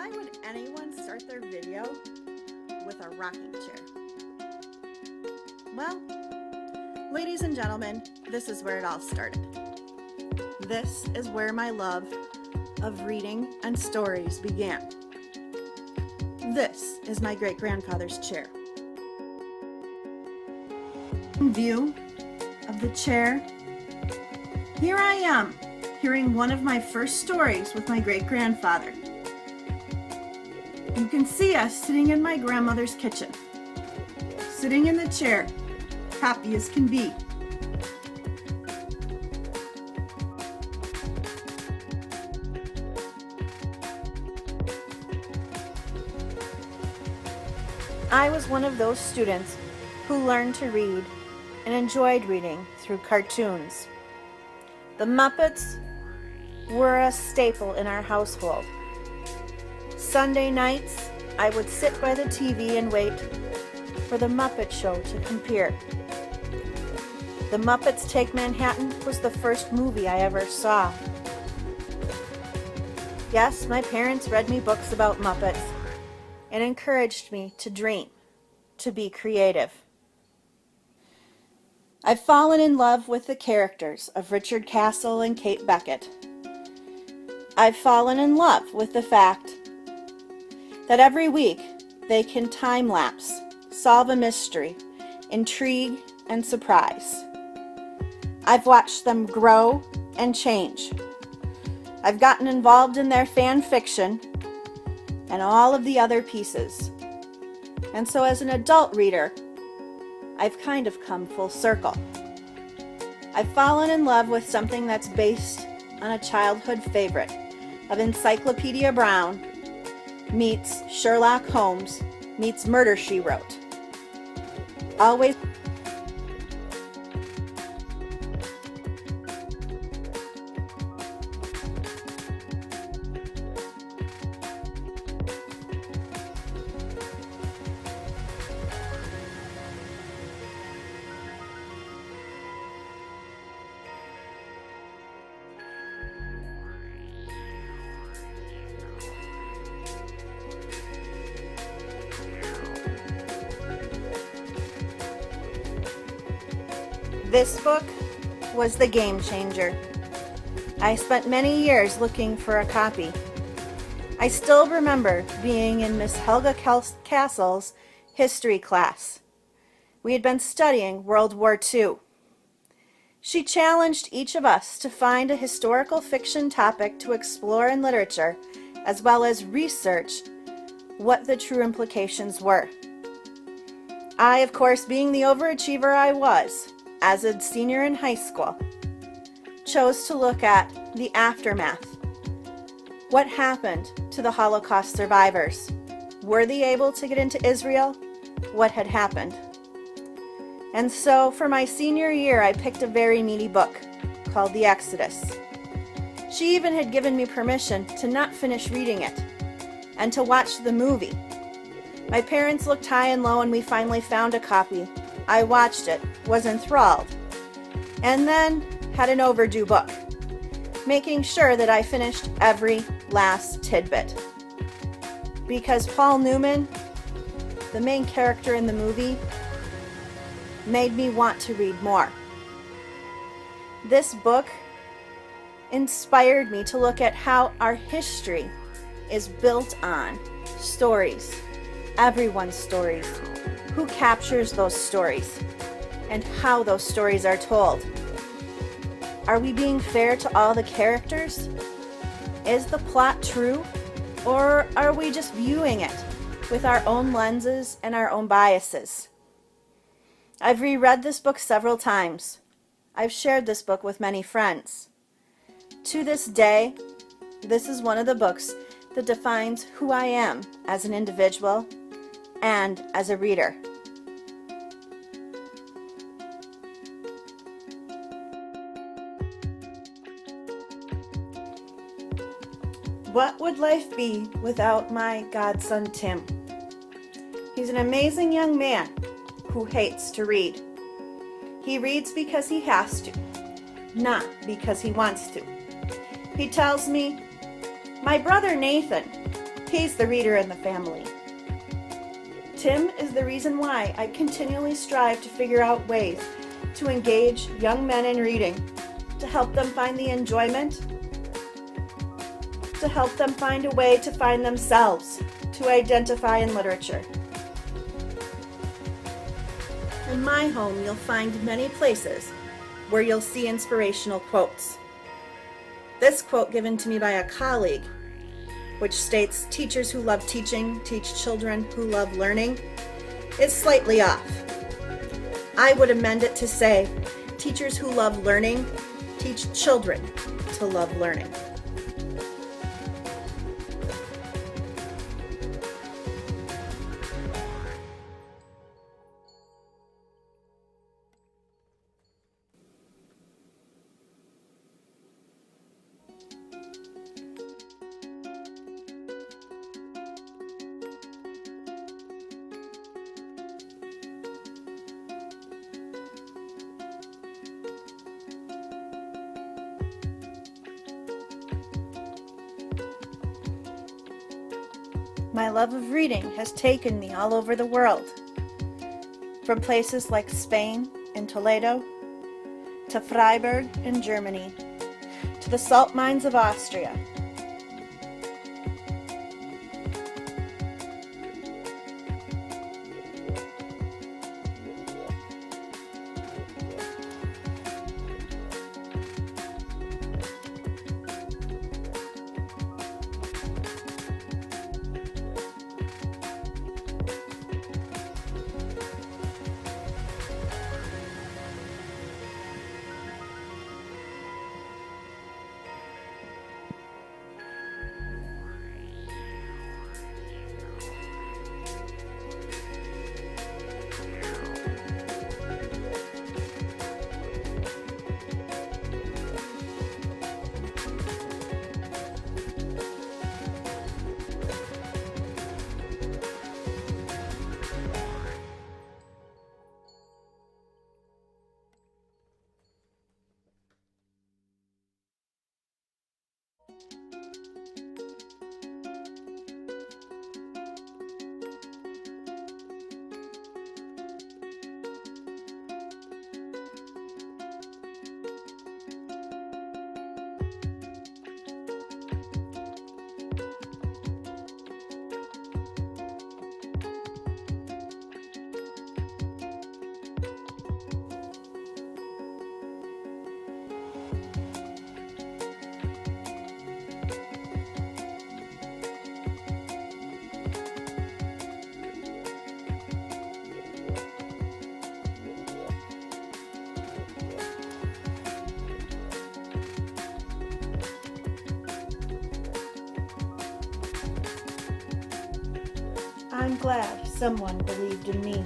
Why would anyone start their video with a rocking chair? Well, ladies and gentlemen, this is where it all started. This is where my love of reading and stories began. This is my great-grandfather's chair. In view of the chair, here I am, hearing one of my first stories with my great-grandfather. You can see us sitting in my grandmother's kitchen, sitting in the chair, happy as can be. I was one of those students who learned to read and enjoyed reading through cartoons. The Muppets were a staple in our household. Sunday nights, I would sit by the TV and wait for the Muppet Show to compare. The Muppets Take Manhattan was the first movie I ever saw. Yes, my parents read me books about Muppets and encouraged me to dream, to be creative. I've fallen in love with the characters of Richard Castle and Kate Beckett. I've fallen in love with the fact that every week they can time-lapse, solve a mystery, intrigue, and surprise. I've watched them grow and change. I've gotten involved in their fan fiction and all of the other pieces. And so as an adult reader, I've kind of come full circle. I've fallen in love with something that's based on a childhood favorite of Encyclopedia Brown meets Sherlock Holmes meets Murder, She Wrote. Always This book was the game changer. I spent many years looking for a copy. I still remember being in Miss Helga Castle's history class. We had been studying World War II. She challenged each of us to find a historical fiction topic to explore in literature, as well as research what the true implications were. I, of course, being the overachiever I was, as a senior in high school, chose to look at the aftermath. What happened to the Holocaust survivors? Were they able to get into Israel? What had happened? And so for my senior year, I picked a very meaty book called The Exodus. She even had given me permission to not finish reading it and to watch the movie. My parents looked high and low and we finally found a copy. I watched it, was enthralled, and then had an overdue book, making sure that I finished every last tidbit. Because Paul Newman, the main character in the movie, made me want to read more. This book inspired me to look at how our history is built on stories, everyone's stories. Who captures those stories and how those stories are told? Are we being fair to all the characters? Is the plot true, or are we just viewing it with our own lenses and our own biases? I've reread this book several times. I've shared this book with many friends. To this day, this is one of the books that defines who I am as an individual and as a reader. What would life be without my godson Tim? He's an amazing young man who hates to read. He reads because he has to, not because he wants to. He tells me, my brother Nathan, He's the reader in the family. Tim is the reason why I continually strive to figure out ways to engage young men in reading, to help them find the enjoyment, to help them find a way to find themselves, to identify in literature. In my home, you'll find many places where you'll see inspirational quotes. This quote given to me by a colleague, which states, "Teachers who love teaching teach children who love learning," is slightly off. I would amend it to say, "Teachers who love learning teach children to love learning." My love of reading has taken me all over the world, from places like Spain and Toledo, to Freiburg in Germany, to the salt mines of Austria. I'm glad someone believed in me.